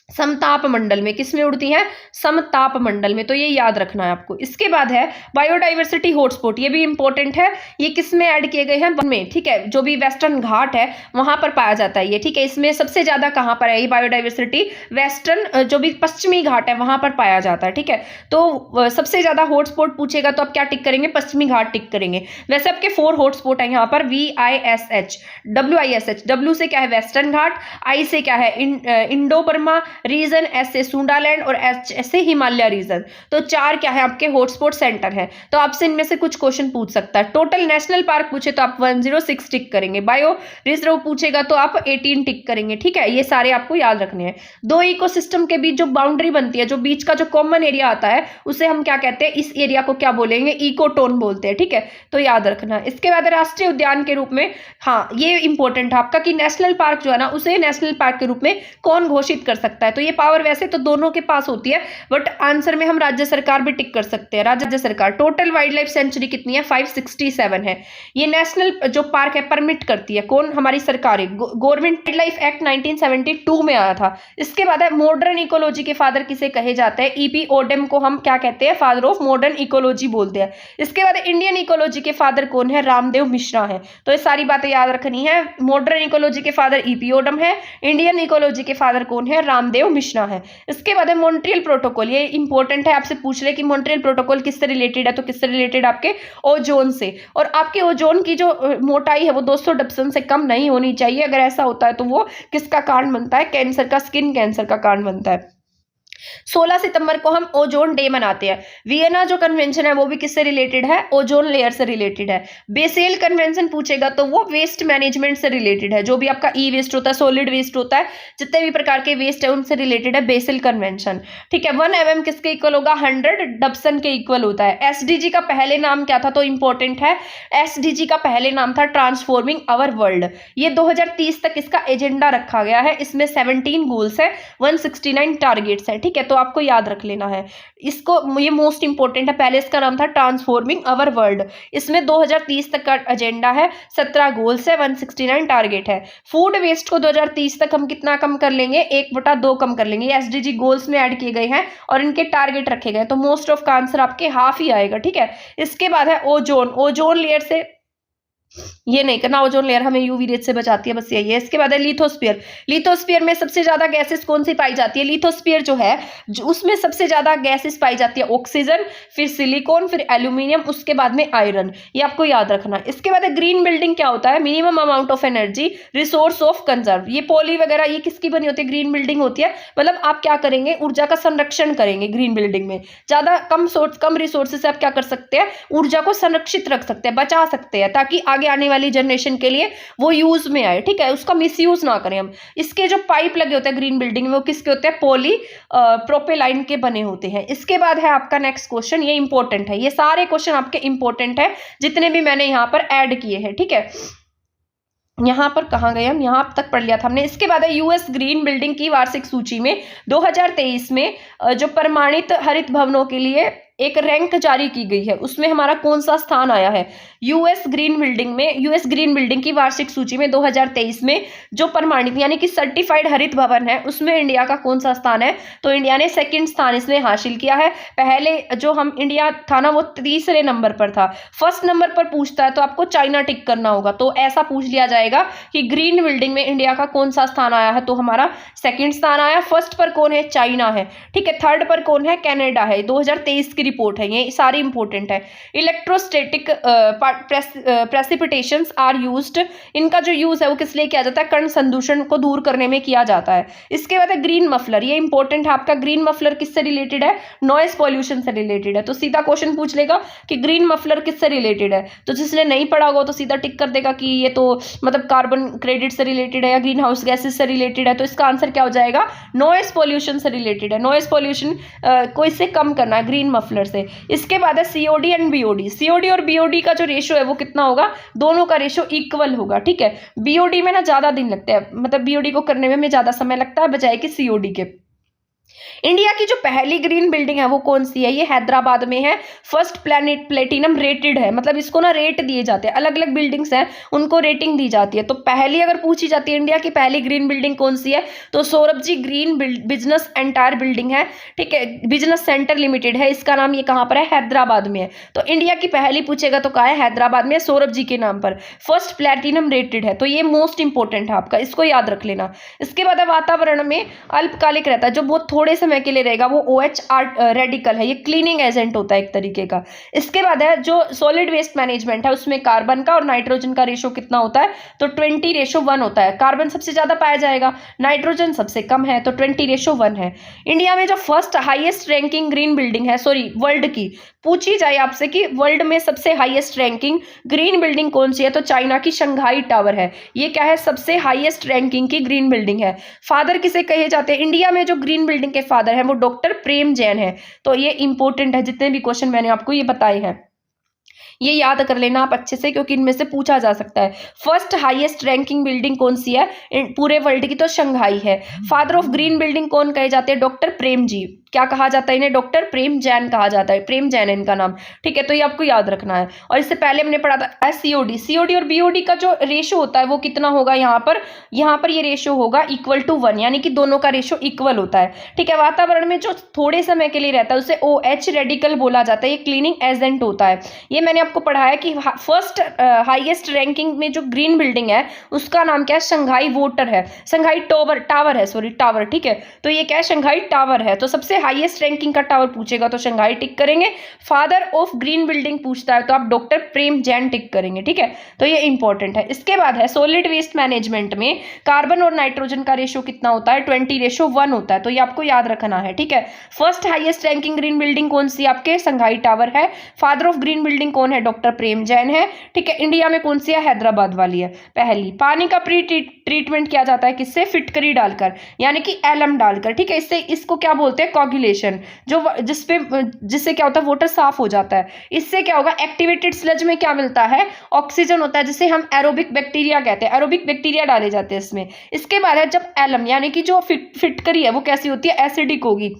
समताप मंडल में। किस में उड़ती हैं, समताप मंडल में। तो ये याद रखना है आपको। इसके बाद है बायोडाइवर्सिटी हॉटस्पॉट। ये भी इंपॉर्टेंट है। ये किस में ऐड किए गए हैं, वन में, ठीक है। जो भी वेस्टर्न घाट है वहां पर पाया जाता है ये, ठीक है। इसमें सबसे ज्यादा कहां पर है ये बायोडाइवर्सिटी, वेस्टर्न जो भी पश्चिमी घाट है वहां पर पाया जाता है, ठीक है। तो सबसे ज्यादा हॉटस्पॉट पूछेगा तो आप क्या टिक करेंगे, पश्चिमी घाट टिक करेंगे। वैसे आपके 4 हॉटस्पॉट है यहाँ पर, VISH, WISH। W से क्या है, वेस्टर्न घाट। I से क्या है, इंडो बर्मा रीजन। S से सुंडालैंड और H से हिमालय रीजन। तो 4 क्या है आपके हॉटस्पॉट सेंटर है। तो आपसे इनमें से कुछ क्वेश्चन पूछ सकता है। टोटल नेशनल पार्क पूछे तो आप 106 टिक करेंगे। बायो रिजर्व पूछेगा तो आप 18 टिक करेंगे, ठीक है। ये सारे आपको याद रखने हैं। 2 इकोसिस्टम के बीच जो बाउंड्री बनती है, जो बीच का जो कॉमन एरिया आता है उसे हम क्या कहते हैं, इस एरिया को क्या बोलेंगे, इकोटोन बोलते हैं, ठीक है। तो याद रखना। इसके बाद राष्ट्रीय उद्यान के रूप में, हाँ ये इंपॉर्टेंट है आपका कि नेशनल पार्क जो है ना उसे नेशनल पार्क के रूप में कौन घोषित कर सकता है। तो ये पावर वैसे तो दोनों के पास होती है, बट आंसर में हम राज्य सरकार भी टिक कर सकते हैं, राज्य सरकार। टोटल वाइल्ड लाइफ सेंचुरी कितनी है, 567 है। ये नेशनल जो पार्क है परमिट करती है कौन, हमारी सरकार। गवर्नमेंट वाइल्ड लाइफ एक्ट 1972 में आया था। इसके बाद है मॉडर्न इकोलॉजी के फादर किसे कहे जाते हैं, E.P. ओडेम को हम क्या कहते हैं, फादर ऑफ मॉडर्न इकोलॉजी बोलते हैं। इसके बाद इंडियन इकोलॉजी के फादर कौन है, रामदेव मिश्रा है। तो ये सारी बातें याद रखनी है। मॉडर्न इकोलॉजी के फादर E.P. ओडेम है, इंडियन इकोलॉजी के फादर कौन है, रामदेव मिश्रा है। इसके बाद है मॉन्ट्रियल प्रोटोकॉल। ये इंपॉर्टेंट है, आपसे पूछ ले कि मॉन्ट्रियल प्रोटोकॉल किससे रिलेटेड है, तो किससे रिलेटेड, आपके ओजोन से। और आपके ओजोन की जो मोटाई है वो 200 डप्सन से कम नहीं होनी चाहिए। अगर ऐसा होता है तो वो किसका कारण बनता है, कैंसर का, स्किन कैंसर का कारण बनता है। 16 सितंबर को हम ओजोन डे मनाते हैं। वियना जो कन्वेंशन है वो भी किससे रिलेटेड है, ओजोन लेयर से रिलेटेड है। बेसेल कन्वेंशन पूछेगा तो वो वेस्ट मैनेजमेंट से रिलेटेड है। जो भी आपका ई वेस्ट होता है, सॉलिड वेस्ट होता है, जितने भी प्रकार के वेस्ट है उनसे रिलेटेड है बेसेल कन्वेंशन, ठीक है। 1 mm किसके इक्वल होगा, 100 डब्सन के इक्वल होता है। एसडीजी का पहले नाम क्या था, तो इंपॉर्टेंट है, एसडीजी का पहले नाम था ट्रांसफॉर्मिंग आवर वर्ल्ड। ये 2030 तक इसका एजेंडा रखा गया है। इसमें 17 गोल्स है, 169 टारगेट्स है, ठीक है। तो आपको याद रख लेना है इसको, ये मोस्ट इंपॉर्टेंट है। पहले इसका नाम था ट्रांसफॉर्मिंग आवर वर्ल्ड। इसमें 2030 तक का एजेंडा है, 17 गोल्स है, 169 टारगेट है। फूड वेस्ट को 2030 तक हम कितना कम कर लेंगे, 1/2 कम कर लेंगे। एसडीजी गोल्स में ऐड किए गए हैं और इनके टारगेट रखे गए, तो मोस्ट ऑफ का आंसर आपके हाफ ही आएगा, ठीक है। इसके बाद है ओजोन। ओजोन लेयर से ये नहीं करना, ओजोन लेयर हमें यूवी रेज से बचाती है, बस यही है। इसके बाद है लिथोस्फीयर। लिथोस्फीयर में सबसे ज्यादा गैसेस कौन सी पाई जाती है, लिथोस्फीयर जो है उसमें सबसे ज्यादा गैसेस पाई जाती है, ऑक्सीजन, फिर सिलिकॉन, फिर एल्यूमिनियम, उसके बाद में आयरन। ये आपको याद रखना। इसके बाद है ग्रीन बिल्डिंग। क्या होता है, minimum amount of energy, resource of conserve. ये पॉली वगैरह ये किसकी बनी होती है, ग्रीन बिल्डिंग होती है। मतलब आप क्या करेंगे, ऊर्जा का संरक्षण करेंगे ग्रीन बिल्डिंग में। ज्यादा कम रिसोर्सेज से आप क्या कर सकते हैं, ऊर्जा को संरक्षित रख सकते हैं, बचा सकते हैं, ताकि आगे आने वाली जनरेशन के लिए वो यूज में आए, ठीक है, उसका मिसयूज ना करें हम। इसके जो पाइप लगे होते हैं ग्रीन बिल्डिंग में वो किसके होते हैं, पॉली प्रोपेलाइन के बने होते हैं। इसके बाद है आपका नेक्स्ट क्वेश्चन, ये इंपॉर्टेंट है, ये सारे क्वेश्चन आपके इंपॉर्टेंट है जितने भी मैंने यहाँ पर ऐड किए हैं, ठीक है। यहाँ पर कहाँ गए हम, यहाँ तक पढ़ लिया था हमने। इसके बाद है यूएस ग्रीन बिल्डिंग की वार्षिक सूची में 2023 में जो प्रमाणित हरित भवनों के लिए एक रैंक जारी की गई है, उसमें हमारा कौन सा स्थान आया है। यूएस ग्रीन बिल्डिंग की वार्षिक सूची में 2023 में जो प्रमाणित यानी कि सर्टिफाइड हरित भवन है उसमें इंडिया का कौन सा स्थान है, तो इंडिया ने सेकंड स्थान इसमें हासिल किया है। पहले जो हम इंडिया था ना वो तीसरे नंबर पर था। फर्स्ट नंबर पर पूछता है तो आपको चाइना टिक करना होगा, तो ऐसा पूछ लिया जाएगा कि ग्रीन बिल्डिंग में इंडिया का कौन सा स्थान आया है, तो हमारा सेकंड स्थान आया। फर्स्ट पर कौन है, चाइना है, ठीक है। थर्ड पर कौन है, कनाडा है, 2023 की रिपोर्ट है, ये सारी इंपॉर्टेंट है। इलेक्ट्रोस्टैटिक प्रेसिपिटेशंस आर यूज्ड, इनका जो यूज है वो किस लिए किया जाता है, कण संदूषण को दूर करने में किया जाता है। इसके बाद है ग्रीन मफलर, ये इंपॉर्टेंट है आपका। ग्रीन मफलर किससे रिलेटेड है, नॉइस पॉल्यूशन से रिलेटेड है, तो सीधा क्वेश्चन पूछ लेगा कि ग्रीन मफलर किससे रिलेटेड है, तो जिसने नहीं पढ़ा होगा तो सीधा टिक कर देगा कि ये तो मतलब कार्बन क्रेडिट से रिलेटेड है या ग्रीन हाउस गैसेस से रिलेटेड है, तो इसका आंसर क्या हो जाएगा, नॉइस पॉल्यूशन से रिलेटेड है। नॉइस पॉल्यूशन को इससे कम करना है ग्रीन मफलर से। इसके बाद है सीओडी एंड बीओडी, सीओडी और बीओडी का जो रेशो है वो कितना होगा, दोनों का रेशो इक्वल होगा, ठीक है। बीओडी में ना ज्यादा दिन लगते हैं, मतलब बीओडी को करने में हमें ज्यादा समय लगता है बजाय कि सीओडी के। इंडिया की जो पहली ग्रीन बिल्डिंग है वो कौन सी है, ये हैदराबाद में है। फर्स्ट प्लेटिनम रेटेड है, मतलब इसको ना रेट दिए जाते हैं, अलग अलग बिल्डिंग्स हैं उनको रेटिंग दी जाती है। तो पहली अगर पूछी जाती है इंडिया की पहली ग्रीन बिल्डिंग कौन सी है, तो Saurabh ji green business entire building है, ठीक है, बिजनेस सेंटर लिमिटेड है, इसका नाम ये कहाँ पर है, हैदराबाद में है। तो इंडिया की पहली पूछेगा तो कहाँ है, हैदराबाद में, सौरभ जी के नाम पर। फर्स्ट प्लेटिनम रेटेड है, तो ये मोस्ट इंपॉर्टेंट है आपका, इसको याद रख लेना। इसके बाद वातावरण में अल्पकालिक रहता है, जो बहुत थोड़े समय के लिए रहेगा, वो OH रेडिकल है, ये क्लीनिंग एजेंट होता है एक तरीके का। इसके बाद है जो सॉलिड वेस्ट मैनेजमेंट है उसमें कार्बन का और नाइट्रोजन का रेशो कितना होता है, तो 20:1 होता है। कार्बन सबसे ज्यादा पाया जाएगा, नाइट्रोजन सबसे कम है, तो 20:1 है। इंडिया में जो first highest ranking green building है, सॉरी वर्ल्ड की पूछी जाए आपसे कि वर्ल्ड में सबसे हाईएस्ट रैंकिंग ग्रीन बिल्डिंग कौन सी है, तो चाइना की शंघाई टावर है। ये क्या है, सबसे हाईएस्ट रैंकिंग की ग्रीन बिल्डिंग है। फादर किसे कहे जाते हैं, इंडिया में जो ग्रीन बिल्डिंग के फादर है वो डॉक्टर प्रेम जैन है। तो ये इंपॉर्टेंट है, जितने भी क्वेश्चन मैंने आपको ये बताए हैं ये याद कर लेना आप अच्छे से, क्योंकि इनमें से पूछा जा सकता है। फर्स्ट हाईएस्ट रैंकिंग बिल्डिंग कौन सी है पूरे वर्ल्ड की, तो शंघाई है। फादर ऑफ ग्रीन बिल्डिंग कौन कहे जाते हैं, डॉक्टर प्रेम जी। क्या कहा जाता है इन्हें, डॉक्टर प्रेम जैन कहा जाता है, प्रेम जैन है इनका नाम, ठीक है। तो ये आपको याद रखना है। और इससे पहले हमने पढ़ा था सीओडी और बीओडी का जो रेशो होता है वो कितना होगा, यहाँ पर ये रेशो होगा =1, यानी कि दोनों का रेशो इक्वल होता है, ठीक है। वातावरण में जो थोड़े समय के लिए रहता है उसे OH रेडिकल बोला जाता है, ये क्लीनिंग एजेंट होता है। ये मैंने आपको पढ़ाया कि फर्स्ट हाईएस्ट रैंकिंग में जो ग्रीन बिल्डिंग है उसका नाम क्या है, शंघाई टावर है, सॉरी टावर, ठीक है। तो ये क्या है, शंघाई टावर है। तो सबसे हाईएस्ट रैंकिंग का टावर पूछेगा तो शंघाई टिक करेंगे। फादर ऑफ ग्रीन बिल्डिंग पूछता है तो आप डॉक्टर प्रेम जैन टिक करेंगे, ठीक है। तो ये इंपॉर्टेंट है। इसके बाद है सॉलिड वेस्ट मैनेजमेंट में कार्बन और नाइट्रोजन का रेशो कितना होता है, 20:1 होता है। तो ये आपको याद रखना है, ठीक है। First highest ranking green building कौन सी, आपके शंघाई टावर है। फादर ऑफ ग्रीन बिल्डिंग कौन है, डॉक्टर प्रेम जैन है, ठीक है। इंडिया में कौन सी है, हैदराबाद वाली है पहली। पानी का प्री ट्रीटमेंट किया जाता है किससे, फिटकरी डालकर, यानी कि एलम डालकर, ठीक है। इसको क्या बोलते हैं, कोगुलेशन, जो जिससे क्या होता है, वाटर साफ हो जाता है। इससे क्या होगा, एक्टिवेटेड स्लज में क्या मिलता है, ऑक्सीजन होता है, जिसे हम एरोबिक बैक्टीरिया कहते हैं। एरोबिक बैक्टीरिया डाले जाते हैं इसमें। इसके बाद है जब एलम यानी कि जो फिटकरी है वो कैसी होती है, एसिडिक होगी।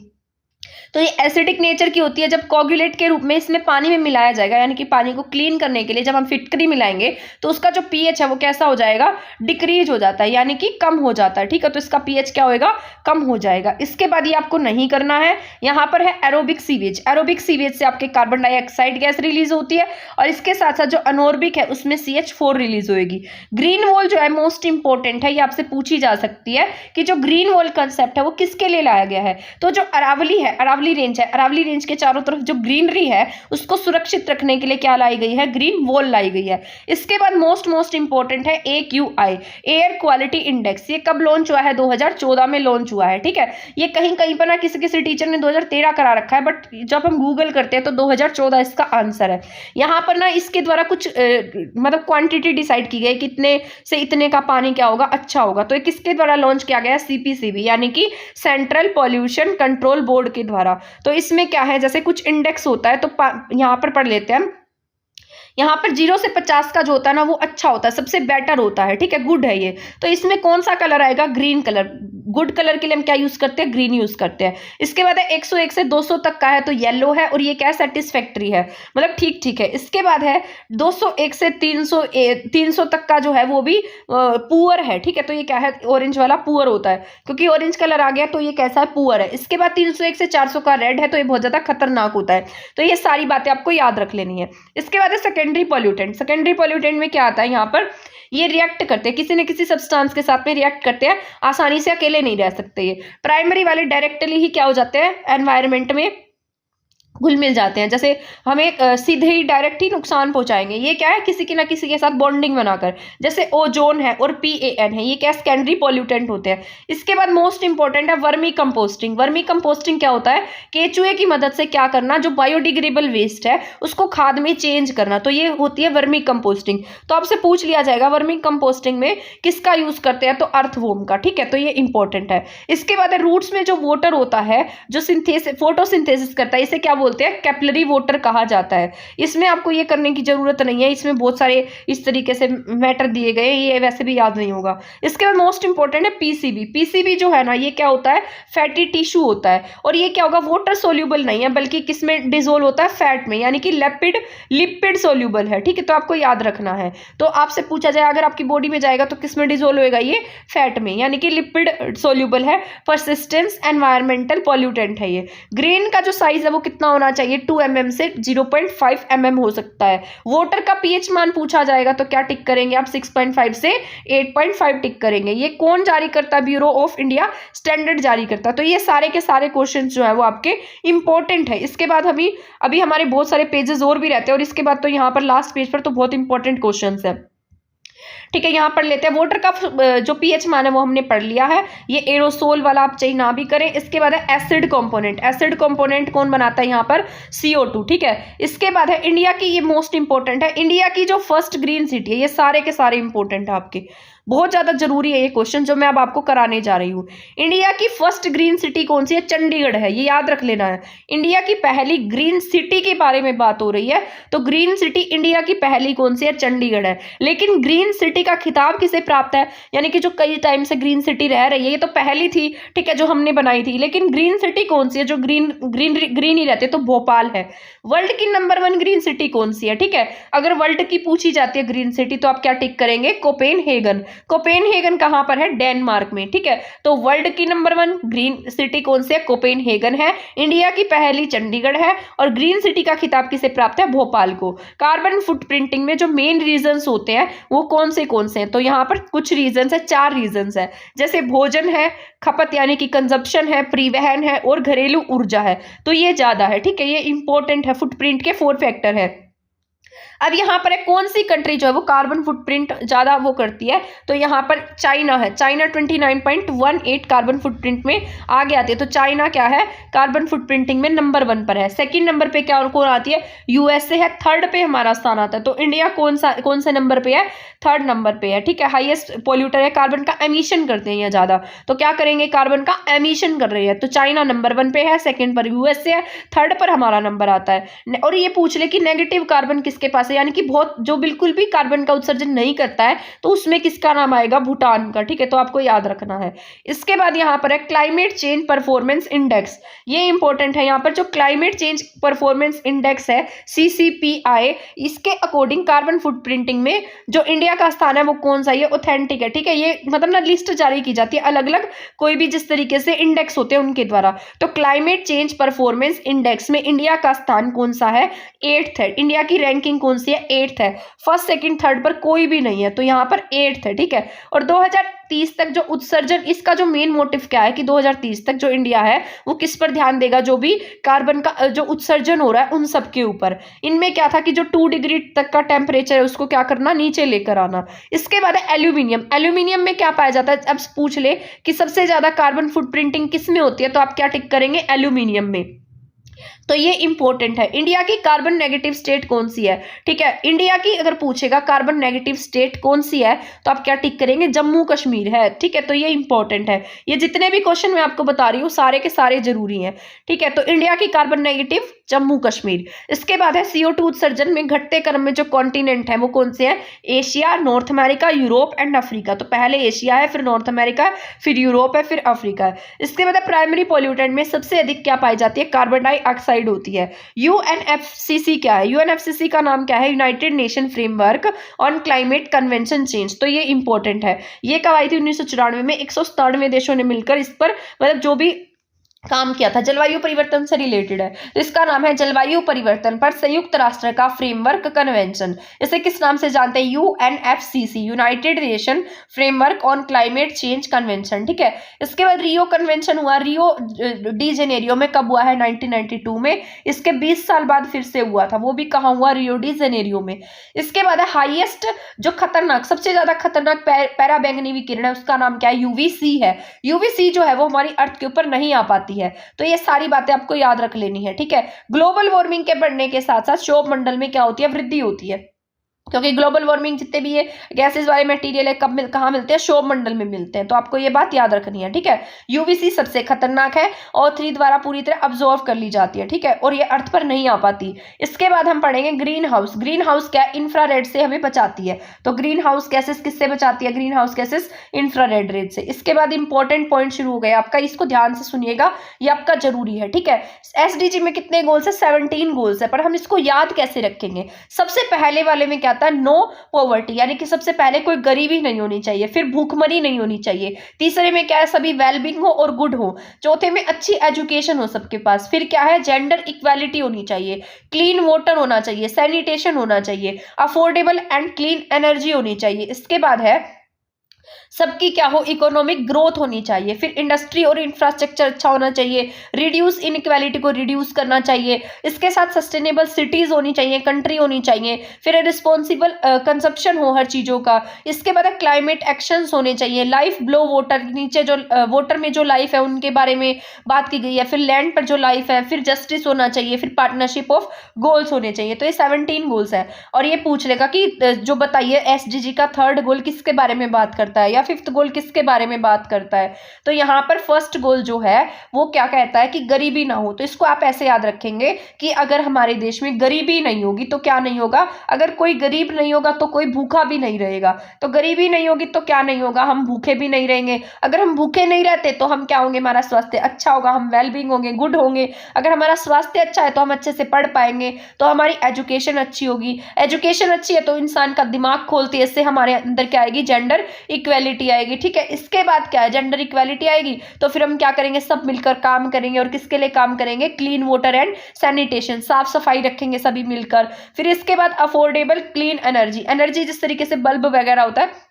तो ये एसिडिक नेचर की होती है। जब कोगुलेट के रूप में इसमें पानी में मिलाया जाएगा, यानी कि पानी को क्लीन करने के लिए जब हम फिटकरी मिलाएंगे तो उसका जो पीएच है वो कैसा हो जाएगा, डिक्रीज हो जाता है, यानी कि कम हो जाता है, ठीक है। तो इसका पीएच क्या होएगा, कम हो जाएगा। इसके बाद ये आपको नहीं करना है। यहाँ पर है एरोबिक सीवेज। एरोबिक सीवेज से आपके कार्बन डाइऑक्साइड गैस रिलीज होती है और इसके साथ साथ जो अनोर्बिक है उसमें CH4 रिलीज होएगी। ग्रीन वॉल जो है मोस्ट इंपॉर्टेंट है, ये आपसे पूछी जा सकती है कि जो ग्रीन वॉल कंसेप्ट है वो किसके लिए लाया गया है। तो जो अरावली है, अरावली अरावली रेंज है, अरावली रेंज के चारों तरफ जो ग्रीनरी है उसको सुरक्षित रखने के लिए क्या लाई गई है, ग्रीन वॉल लाई गई है। इसके बाद मोस्ट इंपॉर्टेंट है AQI, एयर क्वालिटी इंडेक्स। ये कब लॉन्च हुआ है, 2014 में लॉन्च हुआ है, ठीक है। ये कहीं कहीं पर ना किसी टीचर ने 2013 करा रखा है, बट जब हम गूगल करते हैं तो 2014 इसका आंसर है। यहाँ पर ना इसके द्वारा कुछ मतलब क्वांटिटी डिसाइड की गई, कितने से इतने का पानी क्या होगा, अच्छा होगा। तो ये किसके द्वारा लॉन्च किया गया है, CPCB यानी कि सेंट्रल पॉल्यूशन कंट्रोल बोर्ड के द्वारा। तो इसमें क्या है, जैसे कुछ इंडेक्स होता है, तो यहाँ पर पढ़ लेते हैं। यहाँ पर 0 से 50 का जो होता है ना वो अच्छा होता है, सबसे बेटर होता है, ठीक है, गुड है ये। तो इसमें कौन सा कलर आएगा, ग्रीन कलर। गुड कलर के लिए हम क्या यूज करते हैं, ग्रीन यूज करते हैं। इसके बाद है 101 से 200 तक का है तो येलो है, और ये क्या है, सेटिस्फैक्ट्री है, मतलब ठीक ठीक है। इसके बाद है 201 से 300 तक का जो है वो भी पुअर है, ठीक है। तो ये क्या है, ऑरेंज वाला पुअर होता है, क्योंकि ऑरेंज कलर आ गया तो ये कैसा है, पुअर है। इसके बाद 301 से 400 का रेड है, तो ये बहुत ज्यादा खतरनाक होता है। तो ये सारी बातें आपको याद रख लेनी है। इसके बाद है सेकेंडरी पॉल्यूटेंट। सेकेंडरी पॉल्यूटेंट में क्या आता है, यहाँ पर ये रिएक्ट करते हैं, किसी न किसी सब्सटेंस के साथ में रिएक्ट करते हैं, आसानी से अकेले नहीं रह सकते। ये प्राइमरी वाले डायरेक्टली ही क्या हो जाते हैं, एनवायरनमेंट में घुल मिल जाते हैं, जैसे हमें सीधे ही डायरेक्ट ही नुकसान पहुंचाएंगे। ये क्या है, किसी की ना किसी के साथ बॉन्डिंग बनाकर, जैसे ओजोन है और PAN है, ये क्या सेकेंडरी पॉल्यूटेंट होते हैं। इसके बाद मोस्ट इंपॉर्टेंट है वर्मी कंपोस्टिंग। वर्मी कंपोस्टिंग क्या होता है, केचुए की मदद से क्या करना, जो बायोडिग्रेडेबल वेस्ट है उसको खाद में चेंज करना, तो ये होती है वर्मी कंपोस्टिंग। तो आपसे पूछ लिया जाएगा वर्मी कंपोस्टिंग में किसका यूज करते हैं, तो अर्थवॉर्म का, ठीक है, तो ये इंपॉर्टेंट है। इसके बाद रूट्स में जो वाटर होता है, जो फोटोसिंथेसिस करता है, इसे क्या बोलते हैं, कैपिलरी वाटर कहा जाता है। इसमें आपको ये करने की जरूरत नहीं है, इसमें बहुत सारे इस तरीके से मैटर दिए गए, ये वैसे भी याद नहीं होगा। इसके बाद मोस्ट इंपॉर्टेंट है PCB। PCB जो है ना, ये क्या होता है, फैटी टिश्यू होता है, और ये क्या होगा, वाटर सोल्यूबल नहीं है, बल्कि किसमें डिसोल्व होता है, फैट में, यानी कि लिपिड सोल्यूबल है, ठीक है। तो आपको याद रखना है। तो आपसे पूछा जाए अगर आपकी बॉडी में जाएगा तो किसमें डिसोल्व होएगा, ये फैट में, यानी कि लिपिड सोल्यूबल है। परसिस्टेंस एनवायरमेंटल पॉल्यूटेंट है ये। ग्रेन का जो साइज है वो कितना होना चाहिए, 2 mm से 0.5 mm हो सकता है। वाटर का pH मान पूछा जाएगा तो क्या टिक करेंगे आप, 6.5 से 8.5 टिक करेंगे। ये कौन जारी करता है, ब्यूरो ऑफ इंडिया स्टैंडर्ड जारी करता है। तो ये सारे के सारे क्वेश्चन जो है वो आपके इंपॉर्टेंट है। इसके बाद अभी हमारे बहुत सारे पेजेस और भी रहते हैं, और इसके बाद तो यहाँ पर लास्ट पेज पर तो बहुत इंपॉर्टेंट क्वेश्चन है, ठीक है। यहाँ पढ़ लेते हैं। वाटर का जो pH मान है वो हमने पढ़ लिया है, ये एरोसोल वाला आप चाहे ना भी करें। इसके बाद है एसिड कंपोनेंट। एसिड कंपोनेंट कौन बनाता है, यहाँ पर CO2, ठीक है। इसके बाद है इंडिया की, ये मोस्ट इंपॉर्टेंट है, इंडिया की जो फर्स्ट ग्रीन सिटी है। ये सारे के सारे इंपॉर्टेंट है आपके, बहुत ज्यादा जरूरी है ये क्वेश्चन जो मैं अब आपको कराने जा रही हूँ। इंडिया की फर्स्ट ग्रीन सिटी कौन सी है, चंडीगढ़ है, ये याद रख लेना है। इंडिया की पहली ग्रीन सिटी के बारे में बात हो रही है, तो ग्रीन सिटी इंडिया की पहली कौन सी है, चंडीगढ़ है। लेकिन ग्रीन सिटी का खिताब किसे प्राप्त है, यानी कि जो कई टाइम से ग्रीन सिटी रह रही है, ये तो पहली थी, ठीक है, जो हमने बनाई थी। लेकिन ग्रीन सिटी कौन सी है जो ग्रीन ही रहते, तो भोपाल है। वर्ल्ड की नंबर 1 ग्रीन सिटी कौन सी है, ठीक है। अगर वर्ल्ड की पूछी जाती है ग्रीन सिटी तो आप क्या टिक करेंगे, कोपेनहेगन। कोपेनहेगन कहां पर है, डेनमार्क में, ठीक है। तो वर्ल्ड की नंबर 1 ग्रीन सिटी कौन सी है, कोपेनहेगन है। इंडिया की पहली चंडीगढ़ है, और ग्रीन सिटी का खिताब किसे प्राप्त है, भोपाल को। कार्बन फुटप्रिंटिंग में जो मेन रीजंस होते हैं वो कौन से हैं, तो यहाँ पर कुछ रीजंस है, 4 रीजंस है, जैसे भोजन है, खपत यानी कि कंजप्शन है, परिवहन है, और घरेलू ऊर्जा है। तो ये ज्यादा है, ठीक है, ये इंपॉर्टेंट है, फुटप्रिंट के 4 फैक्टर है। अब यहाँ पर है कौन सी कंट्री जो है वो कार्बन फुटप्रिंट ज्यादा वो करती है, तो यहाँ पर चाइना है। चाइना 29.18 कार्बन फुटप्रिंट में आगे आती है। तो चाइना क्या है, कार्बन फुटप्रिंटिंग में नंबर 1 पर है। सेकंड नंबर पे क्या कौन आती है, USA है। थर्ड पे हमारा स्थान आता है। तो इंडिया कौन से नंबर पे है, 3rd नंबर पे है, ठीक है। हाईएस्ट पोल्यूटर है, कार्बन का एमिशन करते हैं ये ज्यादा, तो क्या करेंगे, कार्बन का एमिशन कर रही है। तो चाइना नंबर 1 पे है, सेकंड पर USA है, 3rd पर हमारा नंबर आता है। और ये पूछ ले कि नेगेटिव कार्बन किसके पास है, यानी कि बहुत जो बिल्कुल भी कार्बन का उत्सर्जन नहीं करता है, तो उसमें किसका नाम आएगा, भूटान का, ठीक है। तो आपको याद रखना है। इसके बाद यहाँ पर है क्लाइमेट चेंज परफॉर्मेंस इंडेक्स, ये इंपॉर्टेंट है। यहाँ पर जो क्लाइमेट चेंज परफॉर्मेंस इंडेक्स है CCPI, इसके अकॉर्डिंग कार्बन फुटप्रिंटिंग में जो इंडिया का स्थान है वो कौन सा, ये ऑथेंटिक है, ठीक है। ये मतलब ना लिस्ट जारी की जाती है अलग अलग, कोई भी जिस तरीके से इंडेक्स होते हैं उनके द्वारा। तो क्लाइमेट चेंज परफॉर्मेंस इंडेक्स में इंडिया का स्थान कौन सा है, 8th है। इंडिया की रैंकिंग कौन सी है, 8th है। फर्स्ट सेकंड थर्ड पर कोई भी नहीं है, तो यहाँ पर 8th है, ठीक है। और 2030 तक जो उत्सर्जन, इसका जो मेन मोटिव क्या है कि 2030 तक जो इंडिया है वो किस पर ध्यान देगा, जो भी कार्बन का जो उत्सर्जन हो रहा है उन सब के ऊपर। इनमें क्या था कि जो 2 डिग्री तक का टेम्परेचर है उसको क्या करना, नीचे लेकर आना। इसके बाद है एल्यूमिनियम। एल्यूमिनियम में क्या पाया जाता है, अब पूछ ले कि सबसे ज्यादा कार्बन फुटप्रिंटिंग किस में होती है, तो आप क्या टिक करेंगे, एल्यूमिनियम में। तो ये इंपॉर्टेंट है। इंडिया की कार्बन नेगेटिव स्टेट कौन सी है, ठीक है। इंडिया की अगर पूछेगा कार्बन नेगेटिव स्टेट कौन सी है, तो आप क्या टिक करेंगे, जम्मू कश्मीर है, ठीक है। तो ये इंपॉर्टेंट है। ये जितने भी क्वेश्चन मैं आपको बता रही हूँ सारे के सारे जरूरी हैं, ठीक है। तो इंडिया की कार्बन नेगेटिव जम्मू कश्मीर। इसके बाद है CO2 उत्सर्जन में घटते क्रम में जो कॉन्टिनेंट है वो कौन से हैं, Asia, north America, Europe and Africa. तो पहले एशिया है, फिर नॉर्थ अमेरिका, फिर यूरोप है, फिर अफ्रीका है। इसके बाद प्राइमरी पॉल्यूटेंट में सबसे अधिक क्या पाई जाती है, कार्बन डाइऑक्साइड होती है। UNFCC क्या है, UNFCC का नाम क्या है, United nation framework on climate convention change. तो ये इंपॉर्टेंट है। ये कब आई थी, 1994 में। 197 देशों ने मिलकर इस पर मतलब जो भी काम किया था, जलवायु परिवर्तन से रिलेटेड है। तो इसका नाम है जलवायु परिवर्तन पर संयुक्त राष्ट्र का फ्रेमवर्क कन्वेंशन। इसे किस नाम से जानते हैं, UNFCC, United nation framework on climate change convention, ठीक है। इसके बाद रियो कन्वेंशन हुआ, रियो डी जेनेरियो में कब हुआ है, 1992 में। इसके 20 साल बाद फिर से हुआ था, वो भी कहाँ हुआ, रियो डी जेनेरियो में। इसके बाद है हाईएस्ट जो खतरनाक, सबसे ज्यादा खतरनाक पैरा बैंगनी विकिरण है, उसका नाम क्या है, UVC है। UVC जो है वो हमारी अर्थ के ऊपर नहीं आ पाती है। तो ये सारी बातें आपको याद रख लेनी है, ठीक है। ग्लोबल वार्मिंग के बढ़ने के साथ साथ क्षोभ मंडल में क्या होती है, वृद्धि होती है। क्योंकि ग्लोबल वार्मिंग जितने भी ये गैसेस वाले मटेरियल है कहाँ मिलते हैं, क्षोभ मंडल में मिलते हैं। तो आपको ये बात याद रखनी है, ठीक है। UVC सबसे खतरनाक है और O3 द्वारा पूरी तरह अब्जॉर्व कर ली जाती है, ठीक है, और ये अर्थ पर नहीं आ पाती। इसके बाद हम पढ़ेंगे ग्रीन हाउस। ग्रीन हाउस क्या, इंफ्रारेड से हमें बचाती है। तो ग्रीन हाउस गैसेस किससे बचाती है, green house gases infrared rays से। इसके बाद इंपॉर्टेंट पॉइंट शुरू हो गया आपका, इसको ध्यान से सुनिएगा, ये आपका जरूरी है, ठीक है। SDG में कितने गोल्स है, 17 गोल्स है, पर हम इसको याद कैसे रखेंगे। सबसे पहले वाले में क्या था, नो पॉवर्टी, यानी कि सबसे पहले कोई गरीबी नहीं होनी चाहिए, फिर भूखमरी नहीं होनी चाहिए। तीसरे में क्या है, सभी वेलबींग हो और गुड हो। चौथे में अच्छी एजुकेशन हो सबके पास। फिर क्या है, जेंडर इक्वालिटी होनी चाहिए, क्लीन वाटर होना चाहिए, सैनिटेशन होना चाहिए, अफोर्डेबल एंड क्लीन एनर्जी होनी चाहिए। इसके बाद है सबकी क्या हो, इकोनॉमिक ग्रोथ होनी चाहिए। फिर इंडस्ट्री और इंफ्रास्ट्रक्चर अच्छा होना चाहिए, रिड्यूस इनइक्वालिटी को रिड्यूस करना चाहिए। इसके साथ सस्टेनेबल सिटीज होनी चाहिए, कंट्री होनी चाहिए। फिर रिस्पॉन्सिबल कंजप्शन हो हर चीज़ों का। इसके बाद क्लाइमेट एक्शंस होने चाहिए, लाइफ बिलो वाटर, नीचे जो वाटर में जो लाइफ है उनके बारे में बात की गई है। फिर लैंड पर जो लाइफ है, फिर जस्टिस होना चाहिए, फिर पार्टनरशिप ऑफ गोल्स होने चाहिए। तो ये 17 गोल्स है। और ये पूछ लेगा कि जो बताइए SDG का 3rd गोल किसके बारे में बात करता है या 5th गोल किसके बारे में बात करता है। तो यहाँ पर 1st गोल जो है वो क्या कहता है कि गरीबी ना हो। तो इसको आप ऐसे याद रखेंगे कि अगर हमारे देश में गरीबी नहीं होगी तो क्या नहीं होगा, अगर कोई गरीब नहीं होगा तो कोई भूखा भी नहीं रहेगा। तो गरीबी नहीं होगी तो क्या नहीं होगा, हम भूखे भी नहीं रहेंगे। अगर हम भूखे नहीं रहते तो हम क्या होंगे, हमारा स्वास्थ्य अच्छा होगा, हम वेलबींग होंगे, गुड होंगे। अगर हमारा स्वास्थ्य अच्छा है तो हम अच्छे से पढ़ पाएंगे, तो हमारी एजुकेशन अच्छी होगी। एजुकेशन अच्छी है तो इंसान का दिमाग खोलती है, इससे हमारे अंदर क्या आएगी, जेंडर इक्वेलिटी आएगी, ठीक है। इसके बाद क्या है, जेंडर इक्वेलिटी आएगी तो फिर हम क्या करेंगे, सब मिलकर काम करेंगे। और किसके लिए काम करेंगे, क्लीन वाटर एंड सैनिटेशन, साफ सफाई रखेंगे सभी मिलकर। फिर इसके बाद अफोर्डेबल क्लीन एनर्जी, एनर्जी जिस तरीके से बल्ब वगैरह होता है,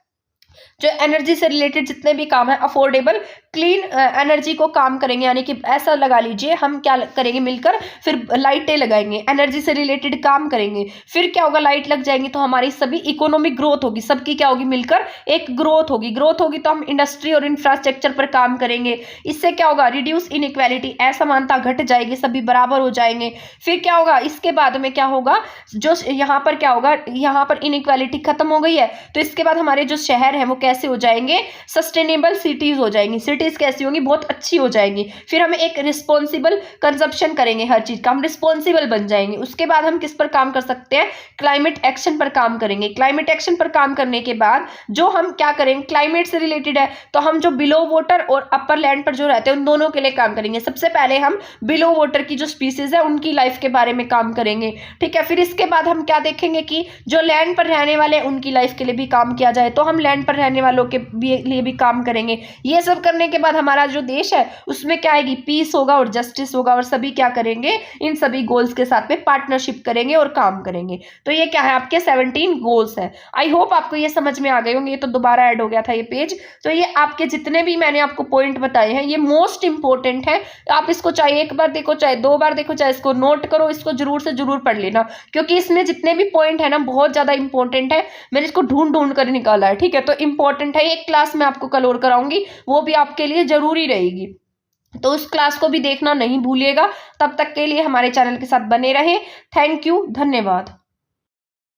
जो एनर्जी से रिलेटेड जितने भी काम है अफोर्डेबल क्लीन एनर्जी को काम करेंगे। यानी कि ऐसा लगा लीजिए हम क्या करेंगे मिलकर, फिर लाइटें लगाएंगे, एनर्जी से रिलेटेड काम करेंगे। फिर क्या होगा, लाइट लग जाएंगी तो हमारी सभी इकोनॉमिक ग्रोथ होगी, सबकी क्या होगी, मिलकर एक ग्रोथ होगी। ग्रोथ होगी तो हम इंडस्ट्री और इंफ्रास्ट्रक्चर पर काम करेंगे। इससे क्या होगा, रिड्यूस इनइक्वालिटी, असमानता घट जाएगी, सभी बराबर हो जाएंगे। फिर क्या होगा, इसके बाद में क्या होगा, जो यहाँ पर क्या होगा, यहाँ पर इनइक्वालिटी खत्म हो गई है तो इसके बाद हमारे जो शहर है वो कैसे हो जाएंगे, सस्टेनेबल सिटीज हो जाएंगी। सिटीज कैसी होंगी, बहुत अच्छी हो जाएंगी। फिर हम एक रिस्पॉन्सिबल कंजप्शन करेंगे, हर चीज का हम रिस्पॉन्सिबल बन जाएंगे। उसके बाद हम किस पर काम कर सकते हैं, क्लाइमेट एक्शन पर काम करेंगे। क्लाइमेट एक्शन पर काम करने के बाद जो हम क्या करेंगे, क्लाइमेट से रिलेटेड है तो हम जो बिलो वाटर और अपर लैंड पर जो रहते हैं उन दोनों के लिए काम करेंगे। सबसे पहले हम बिलो वाटर की जो स्पीसीज है उनकी लाइफ के बारे में काम करेंगे, ठीक है। फिर इसके बाद हम क्या देखेंगे कि जो लैंड पर रहने वाले हैं उनकी लाइफ के लिए भी काम किया जाए। तो हम लैंड पर रहने वालों के लिए भी काम करेंगे। ये सब करने के बाद हमारा जो देश है उसमें क्या आएगी, पीस होगा और जस्टिस होगा, और सभी क्या करेंगे, इन सभी गोल्स के साथ में पार्टनरशिप करेंगे और काम करेंगे। तो ये क्या है, आपके 17 गोल्स है। आई होप आपको ये समझ में आ गए होंगे। ये तो दोबारा ऐड हो गया था ये पेज। तो ये आपके जितने भी मैंने आपको पॉइंट बताए हैं ये मोस्ट इंपॉर्टेंट है। आप इसको चाहे एक बार देखो, चाहे 2 बार देखो, चाहे इसको नोट करो, इसको जरूर से जरूर पढ़ लेना, क्योंकि इसमें जितने भी पॉइंट है ना बहुत ज्यादा इंपॉर्टेंट है। मैंने इसको ढूंढ ढूंढ कर निकाला है, ठीक है। तो इंपॉर्टेंट है, एक क्लास में आपको कल और कराऊंगी, वो भी आपके लिए जरूरी रहेगी, तो उस क्लास को भी देखना नहीं भूलिएगा। तब तक के लिए हमारे चैनल के साथ बने रहे। थैंक यू, धन्यवाद।